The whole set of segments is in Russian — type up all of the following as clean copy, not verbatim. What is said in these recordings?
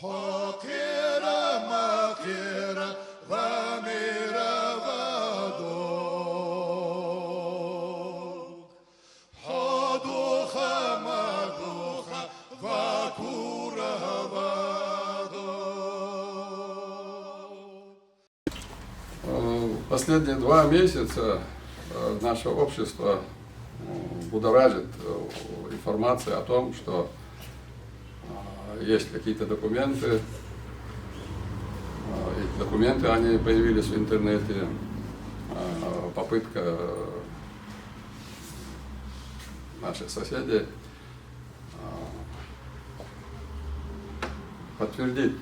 حقيرة مقيرة غامرة ودوق حدوخة مدوخة вакура водой. Последние 2 месяца наше общество будоражит информация о том, что есть какие-то документы. Эти документы, они появились в интернете. Попытка наших соседей подтвердить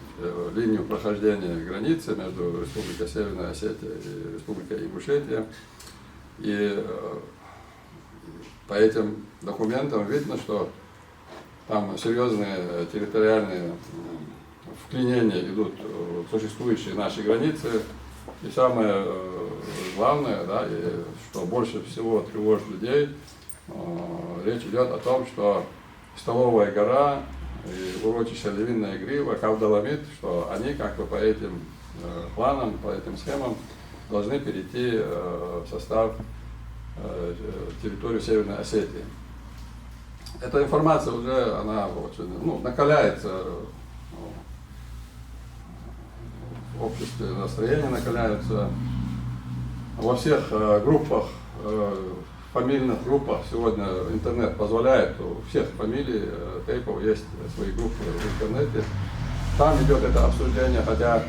линию прохождения границы между Республикой Северная Осетия и Республикой Ингушетия. И по этим документам видно, что там серьезные территориальные вклинения идут в существующие наши границы. И самое главное, да, и что больше всего тревожит людей, речь идет о том, что Столовая гора и урочище Львиная Грива, Кавдаламид, что они как бы по этим планам, по этим схемам должны перейти в состав территории Северной Осетии. Эта информация уже, она очень, накаляется в обществе, настроение накаляется. Во всех группах, фамильных группах сегодня интернет позволяет, у всех фамилий тейпов есть свои группы в интернете. Там идет это обсуждение, хотя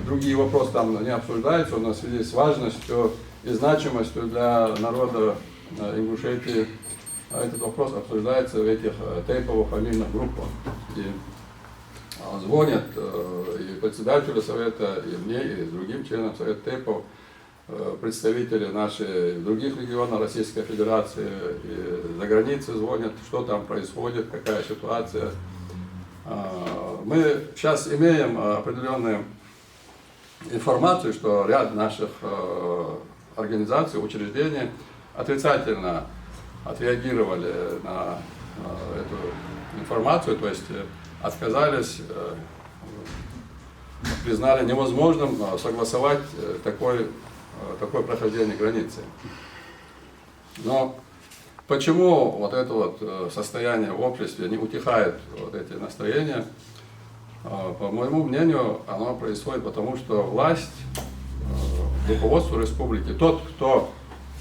другие вопросы там не обсуждаются, но в связи с важностью и значимостью для народа Ингушетии этот вопрос обсуждается в этих тейповых фамильных группах. И звонят и председателю совета, и мне, и другим членам совета тейпов, представители наших других регионов Российской Федерации, и за границей звонят, что там происходит, какая ситуация. Мы сейчас имеем определенную информацию, что ряд наших организаций, учреждений отрицательно отреагировали на эту информацию, то есть отказались, признали невозможным согласовать такое прохождение границы. Но почему вот это вот состояние в обществе не утихает, вот эти настроения? По моему мнению, оно происходит потому, что власть, руководство республики, тот, кто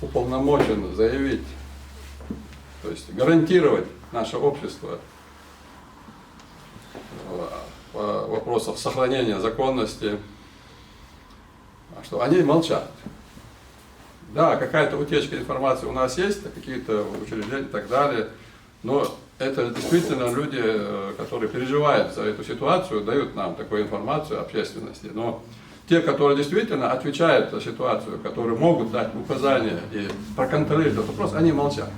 уполномочен заявить, то есть гарантировать наше общество по вопросам сохранения законности, что они молчат. Да, какая-то утечка информации у нас есть, какие-то учреждения и так далее, но это действительно люди, которые переживают за эту ситуацию, дают нам такую информацию общественности. Но те, которые действительно отвечают за ситуацию, которые могут дать указания и проконтролировать этот вопрос, они молчат.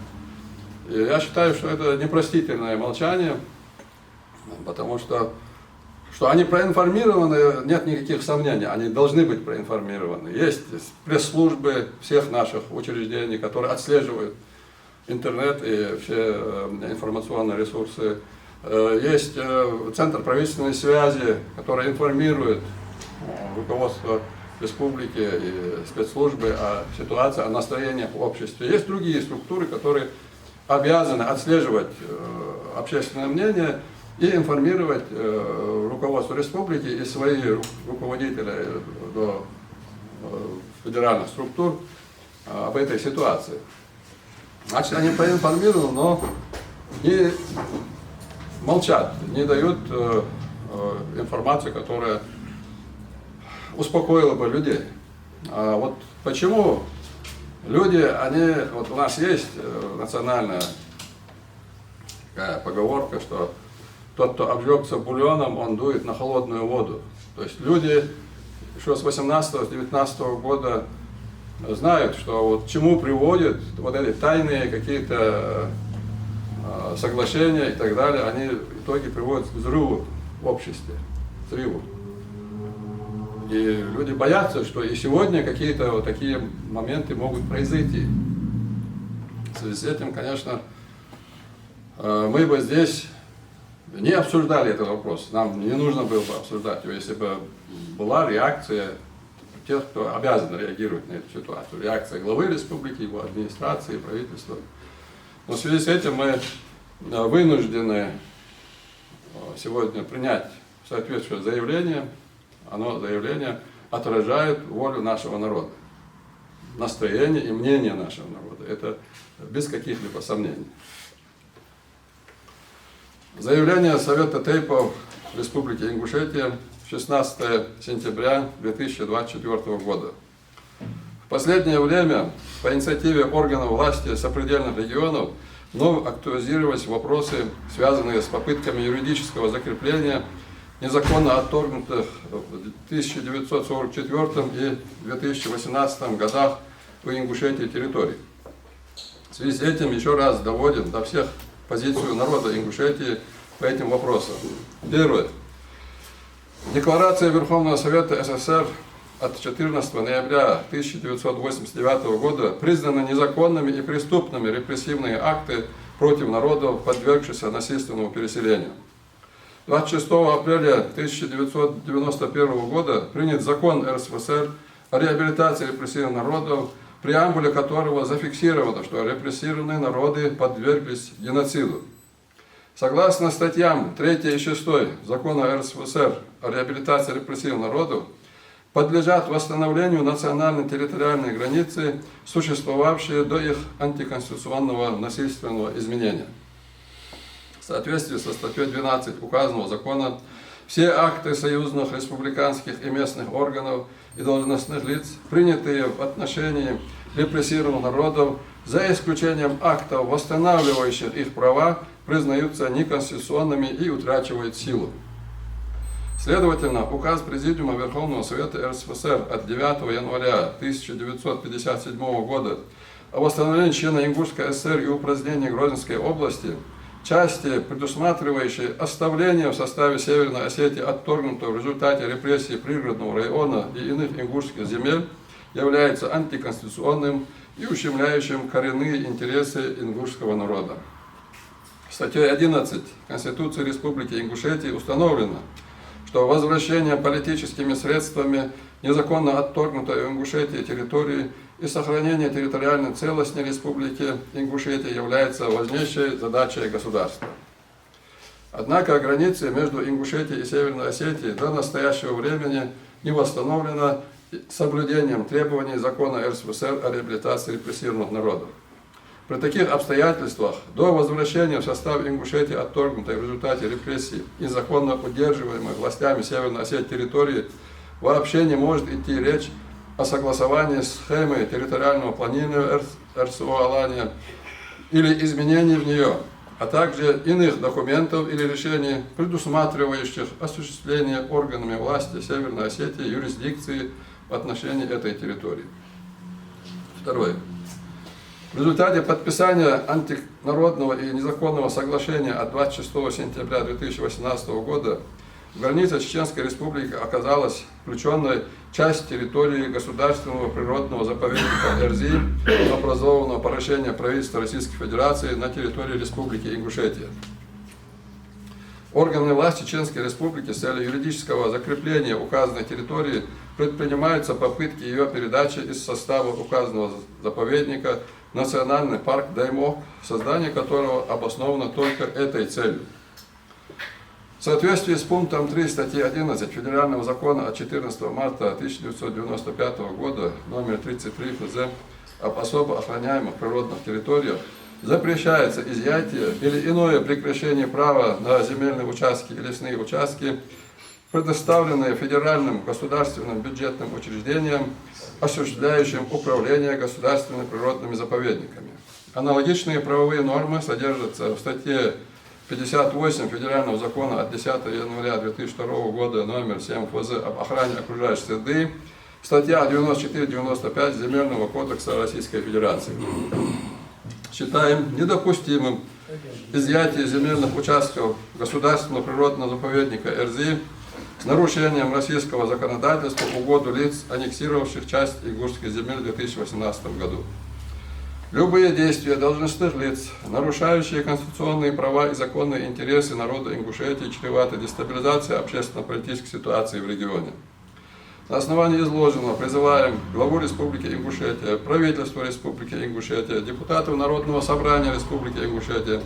И я считаю, что это непростительное молчание, потому что они проинформированы, нет никаких сомнений, они должны быть проинформированы. Есть пресс-службы всех наших учреждений, которые отслеживают интернет и все информационные ресурсы. Есть Центр правительственной связи, который информирует руководство республики и спецслужбы о ситуации, о настроениях в обществе. Есть другие структуры, которые обязаны отслеживать общественное мнение и информировать руководство республики и свои руководители до федеральных структур об этой ситуации. Значит, они проинформированы, но не молчат, не дают информацию, которая успокоила бы людей. А вот почему люди, вот у нас есть национальная такая поговорка, что тот, кто обжегся бульоном, он дует на холодную воду. То есть люди еще с 18-19 года знают, что вот к чему приводят вот эти тайные какие-то соглашения и так далее, они в итоге приводят к взрыву в обществе, взрыву. И люди боятся, что и сегодня какие-то вот такие моменты могут произойти. В связи с этим, конечно, мы бы здесь не обсуждали этот вопрос. Нам не нужно было бы обсуждать его, если бы была реакция тех, кто обязан реагировать на эту ситуацию. Реакция главы республики, его администрации, правительства. Но в связи с этим мы вынуждены сегодня принять соответствующее заявление. Заявление отражает волю нашего народа, настроение и мнение нашего народа. Это без каких-либо сомнений. Заявление Совета Тейпов Республики Ингушетия 16 сентября 2024 года. В последнее время по инициативе органов власти сопредельных регионов вновь актуализировались вопросы, связанные с попытками юридического закрепления незаконно отторгнутых в 1944 и 2018 годах в Ингушетии территорий. В связи с этим еще раз доводим до всех позицию народа Ингушетии по этим вопросам. Первое. Декларация Верховного Совета СССР от 14 ноября 1989 года признаны незаконными и преступными репрессивные акты против народов, подвергшихся насильственному переселению. 26 апреля 1991 года принят закон РСФСР о реабилитации репрессированных народов, в преамбуле которого зафиксировано, что репрессированные народы подверглись геноциду. Согласно статьям 3 и 6 закона РСФСР о реабилитации репрессированных народов, подлежат восстановлению национально-территориальной границы, существовавшие до их антиконституционного насильственного изменения. В соответствии со статьей 12 указанного закона, все акты союзных, республиканских и местных органов и должностных лиц, принятые в отношении репрессированных народов, за исключением актов, восстанавливающих их права, признаются неконституционными и утрачивают силу. Следовательно, указ Президиума Верховного Совета РСФСР от 9 января 1957 года о восстановлении члена Ингушской ССР и упразднении Грозненской области, части, предусматривающие оставление в составе Северной Осетии отторгнутого в результате репрессий пригородного района и иных ингушских земель, является антиконституционным и ущемляющим коренные интересы ингушского народа. Статьей 11 Конституции Республики Ингушетия установлено, что возвращение политическими средствами незаконно отторгнутой в Ингушетии территории и сохранение территориальной целостности Республики Ингушетия является важнейшей задачей государства. Однако границы между Ингушетией и Северной Осетией до настоящего времени не восстановлена соблюдением требований закона РСФСР о реабилитации репрессированных народов. При таких обстоятельствах до возвращения в состав Ингушетии отторгнутой в результате репрессий и незаконно удерживаемой властями Северной Осетии территории вообще не может идти речь о согласовании схемы территориального планирования РСО Алания или изменений в нее, а также иных документов или решений, предусматривающих осуществление органами власти Северной Осетии юрисдикции в отношении этой территории. Второе. В результате подписания антинародного и незаконного соглашения от 26 сентября 2018 года в границе Чеченской Республики оказалась включенной часть территории государственного природного заповедника Эрзи, образованного по решению правительства Российской Федерации на территории Республики Ингушетия. Органами власти Чеченской Республики с целью юридического закрепления указанной территории предпринимаются попытки ее передачи из состава указанного заповедника в Национальный парк Даймок, создание которого обосновано только этой целью. В соответствии с пунктом 3 статьи 11 Федерального закона от 14 марта 1995 года номер 33 ФЗ об особо охраняемых природных территориях запрещается изъятие или иное прекращение права на земельные участки и лесные участки, предоставленные федеральным государственным бюджетным учреждениям, осуществляющим управление государственными природными заповедниками. Аналогичные правовые нормы содержатся в статье 58 Федерального закона от 10 января 2002 года номер 7 ФЗ об охране окружающей среды, статья 94-95 Земельного кодекса Российской Федерации. Считаем недопустимым изъятие земельных участков государственного природного заповедника Эрзи с нарушением российского законодательства в угоду лиц, аннексировавших часть ингушских земель в 2018 году. Любые действия должностных лиц, нарушающие конституционные права и законные интересы народа Ингушетии, чреваты дестабилизацией общественно-политической ситуации в регионе. На основании изложенного призываем главу Республики Ингушетия, правительство Республики Ингушетия, депутатов Народного собрания Республики Ингушетия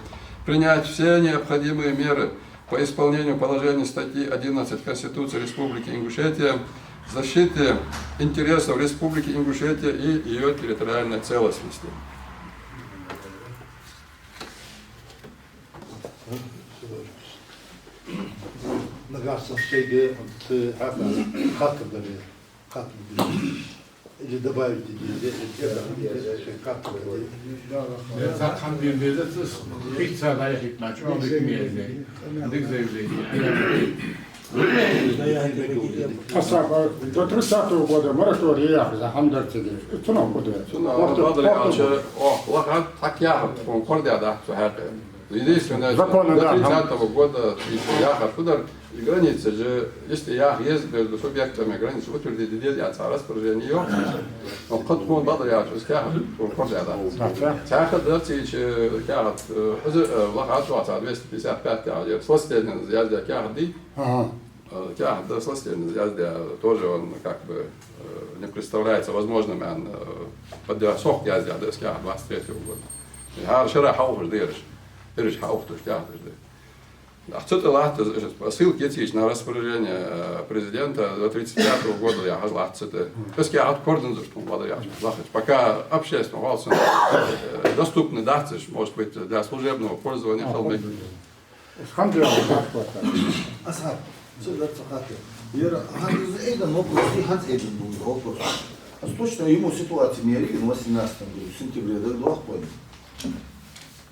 принять все необходимые меры по исполнению положений статьи 11 Конституции Республики Ингушетия в защите интересов Республики Ингушетия и ее территориальной целостности. نقص الشيء ده عفوا خاطر ده خاطر اللي добавить Zaten bir belirsiz hiç saraya gitmez. O bir miydi? Dik zevzeydi. До 30-го года мораторий за Хамдартиги. Цуна куда? Лахан так яхат, он кордяда, что это. Единственное, до Законы, да. 30-го года, если яхат, туда и границы же, если ях есть между субъектами границы, утвердить делятся распоряжение, он хоть бадрят, что яхат, он кордяда. Яхат дартич, яхат, лахат 255, сластельный язык яхады. Яхат сластельный язык тоже он как бы не представляется возможным, он под сок язык, да, 23-го года. Яхат шира хауф дырш. Ириш хауфтуш, яхтуш. Отсюда лахт ссылки эти на распоряжение президента до 35-го года я лахт это. То есть я откорден за что надо лахт. Пока общественно волосы доступны датчиш, может быть для служебного пользования холмик. أصحاب سؤال ثقافي يرى هذا أيضا вопрос и هذا أيضا вопрос. Точно ему ситуация мерили в 18 году, в сентябре до 2 года.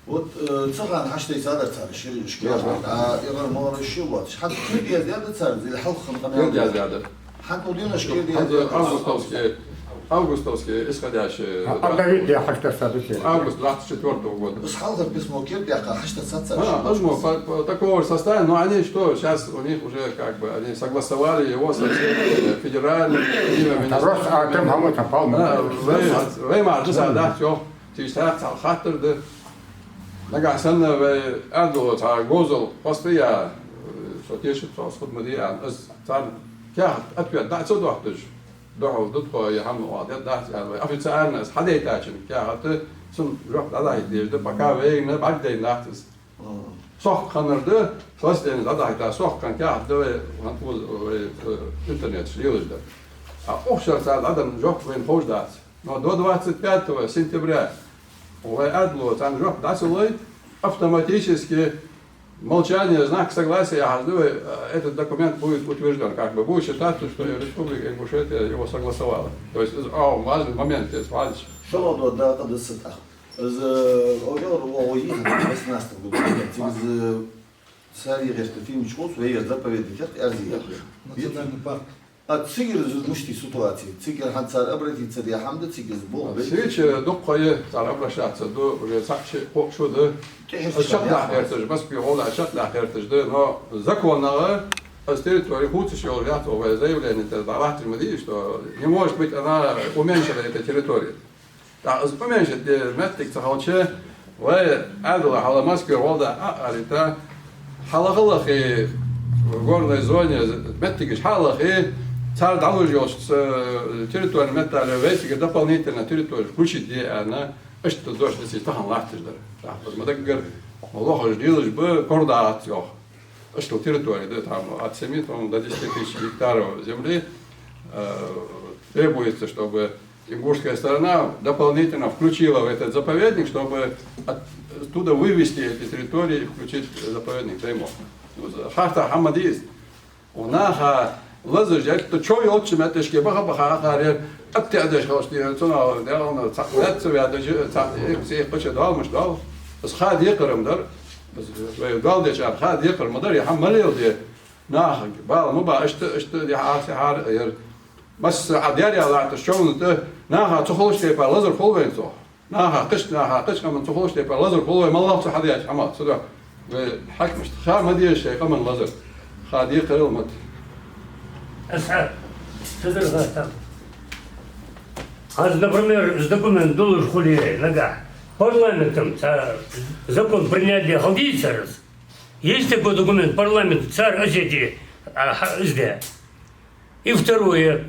Вот цыган حشتي صار صار شيء إشكال يغير مور الشيء واتش حتى كل زيادة صار زي الحلقة Кирдя زيادة. حتى ودينا إشكال زيادة августовские исходящие. Отдавить я хочу сказать. Август 24-го года. بس حاضر باسمه كيرد يا حشتي صار Такого же состояния, но они что, сейчас у них уже как бы, они согласовали его со всеми федеральными Просто тем хамы попал. Веймар, да, все, тишат, хаттер, نقعسنا وأدو تاع جوزل قصدية شتيش تاع صد مديان أز تاع كاحت أبيض دعت صد وقتش دعوا ضدقوا يحملوا وعدات دعت يعني أفيد سألنا أز حدا يتاجن كاحت سن رحت على هيدير ده بكا وين بعد ده نحتس صح خنر ده خلاص ده على هيدا صح كان كاحت ده هنقول إنترنت شليلش ده أخشر سأل عدم جوك وين خوش دعت но до 25 сентября Адло, там же датилой автоматически молчание, знак согласия, этот документ будет утвержден, как бы будет считаться, что Республика Ингушетия его согласовала. То есть, важный момент здесь, важный. Что надо да это десятых? Оголор вои 18 году. Через царь решил фильм чего свои заповедники Азия. Национальный парк. А цигер мушти ситуации. Цигер ханцар обратиться для хамда цигер сбол. Свечи докое цар обращаться до уже сакчи что да. Шатла эртэж бас биола шатла эртэж да, но законно с территории Хутича готовое заявление давать меди, что не может быть она уменьшена эта территория. Да, уменьшить метик цахалче و أدلى على ماسك وضع أريتا حلقة в горной зоне метик حلقة царь дал уже территорию металла весика дополнительно территорию включить где она что дождь здесь там ластишь да мы так говорим Аллах ждилось бы координацию что территория да там от 7 до 10 тысяч гектаров земли требуется чтобы ингушская сторона дополнительно включила в этот заповедник чтобы оттуда вывести эти территории и включить заповедник Даймов. Харта Хамадис унаха لازم تشوي أوتش ما تشكي بخا خارج أبتعدش خلاص دي تنا ده لا تسوي هذا زي قش دال مش دال بس خاد يقرم در بس قال ده شاب خاد يقرم مدار يحمل يودي ناخ بال مو بقى اشت دي حار بس عدياري على تشون ده ناخ تخلص تبع لازم خلوين صح ناخ قش كمان تخلص تبع لازم خلوين ما الله صحديش حماد صدق حكمش خار ما ديش كمان لازم خاد يقرم مت أسعد تدري غاتم هذا البرمير إذا كنا ندور خليه نجح парламентом закон принятия Халдийцарс. Есть такой документ, парламент, царь Осетии, И второе,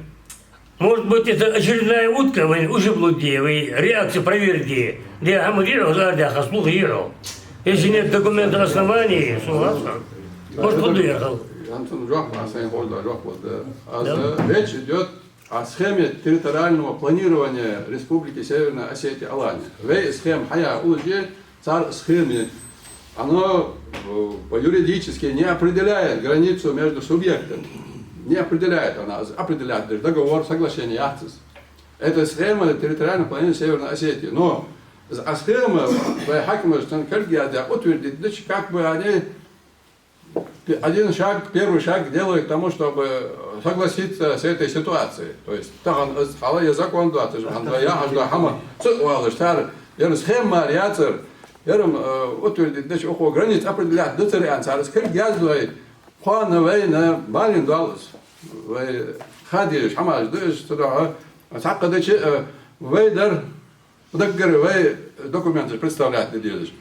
может быть, это очередная утка, вы уже блудие, вы реакцию проверьте, где Амадиров, Зардяха, слух ехал. Если нет документов оснований, согласен. Может, он уехал. Антон речь идет о схеме территориального планирования Республики Северная Осетия Алания. Схема Хая Улджи, царь схеме, оно юридически не определяет границу между субъектами. Не определяет она, определяет даже договор, соглашение, АЦИС. Это схема территориального планирования Северной Осетии. Но схема утвердит, как бы они первый шаг делают к тому, чтобы согласиться с этой ситуацией. То есть, закон схема утвердит, границ определяет, Хуана вейна балин далас, хадиш хамаш дыш туда, сакадачи вейдар даггар вей документы представляет делаешь.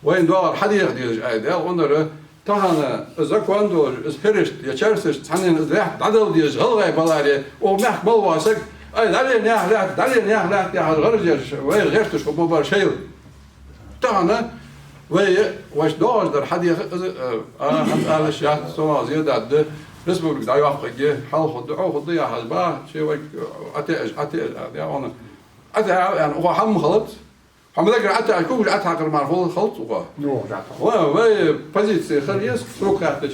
Вейн доллар хадих делаешь айда, онları tahana zakon dolur, isperist yaşarsız senin izlah dadal diye galgay balari, o mahbal vasak, ay dalil nehlak ya garjer, vey gertuş bu bar şey. Tahana وش داش در حدی همسالش یا سوال زیاد ده رسم دعای وقتی حال خود یا حزبه چه وقت آتش یا آن آتش یعنی او هم خلط هم ذکر آتش کوچ آتش قرمار خلط او و پوزیسی خریس سوکاتش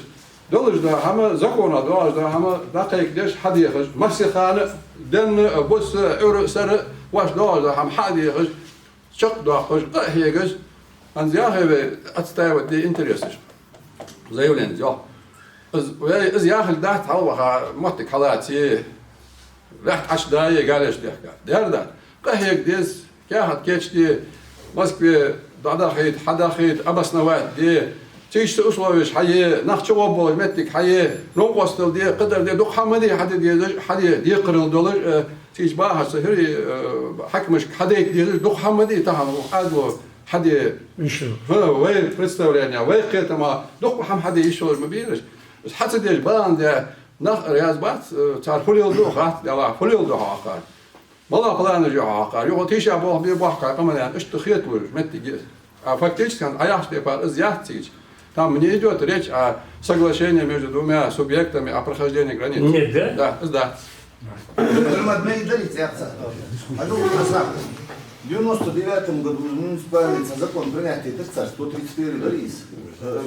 دلش ده همه زکونا داش ده همه دقیق دش حدیقش مسیحانه دن بس اورو سر وش داش ده هم حدیقش شق داخش قهیگش Анзяхеве отстаивать для интересов. Заявление, да. Изъяхал дать халваха мотик халати, лехт ашдае галеш дехка. Дерда. Кахек дес, кяхат кечти, в Москве дадахит, хадахит, обосновать, где тысячи условий хае, нахчего был, метик хае, ногостил, где кадар, где духамади, хади, где крыл доллар, тысяч баха, сахири, хакмыш, хадейк, где духамади, тахам, хадло. حد وين представление وين كتما دوق بحم حد يشول ما بيرش بس حتى ديش بان ده نخ رياض بات تعرف فليل دوق هات يلا فليل دوق عقار والله بلان جو عقار يقول تيش أبوه بيبوح كمان يعني إيش تخيط ورش متى فاكتيش كان أياش تبار إزيات تيج там не идет речь о соглашении между двумя субъектами о прохождении границ. Нет, да? Да. В 99 году муниципальный закон принятый царь 131 рейс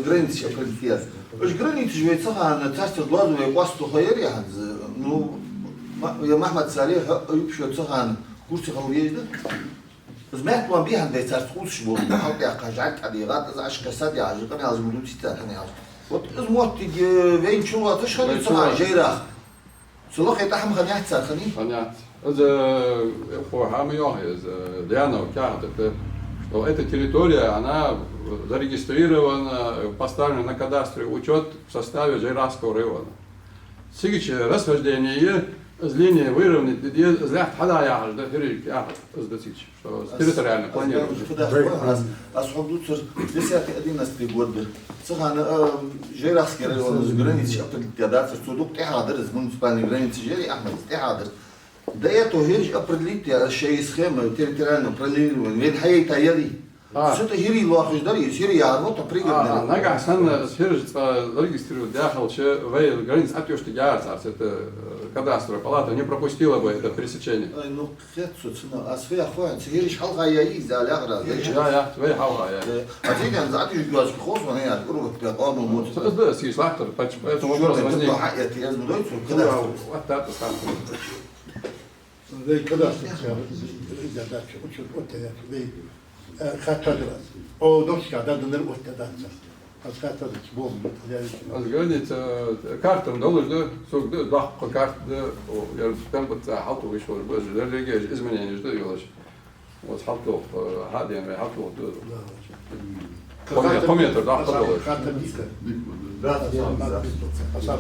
границы определяет. Уж границы живет сахана царство глазовое пасту хайрия. Ну я Махмад Салих يبشر сахан курсы халвеজда. زمانك ما بيها ده صار تخش بول حق يا قاعد حديقات إذا عشق سادي عاجل كان لازم يدوم ستة كان يعاجل وإذا موت وين شو تشخل صار جيرة صلاح يتحم خنيات صار خني خنيات إذا هو حامي إذا Диана указывает, что эта территория, она зарегистрирована, поставлена на кадастре учет в составе Жайрахского района. Сейчас расхождение с линии выровнять, где злят хада яхаж, да, что территориально планируется. Асхабдуцер 10-11 год. Сахана Жайрахский район с границей кадастр, что дук тихадр, с муниципальной границы Жери Ахмад тихадр. До этого هيرج определить شيء схема территориального планирования. Ведь хай таяли. Что-то хири лохож дари, хири ярвот определенно. Нага сан хирж зарегистрировать дахал, че вей границ отёшти ярца, это кадастровая палата не пропустила бы это пересечение. Ну, хетсу цена, а свой охват, хирж халга яи за лягра. Я, свой халга я. А теперь он задишь глаз хос, он я урок как он мот. Да, сиш лахтер, поэтому вопрос возник. Я знаю, что Вот так сам. زي كذا إذا داش وشوف أوتة زي خاتدرا أو دوش كذا دنر أوتة داش خاتدرا بوم Говорит, картам доллар, да, сок, да, дах карт, да, я там вот халту вышел, боже, да, регеш изменения, что делаешь? Вот халту, хадиан, халту, да. По метру, да, доллар. خاتم ديكا. Да, да, да.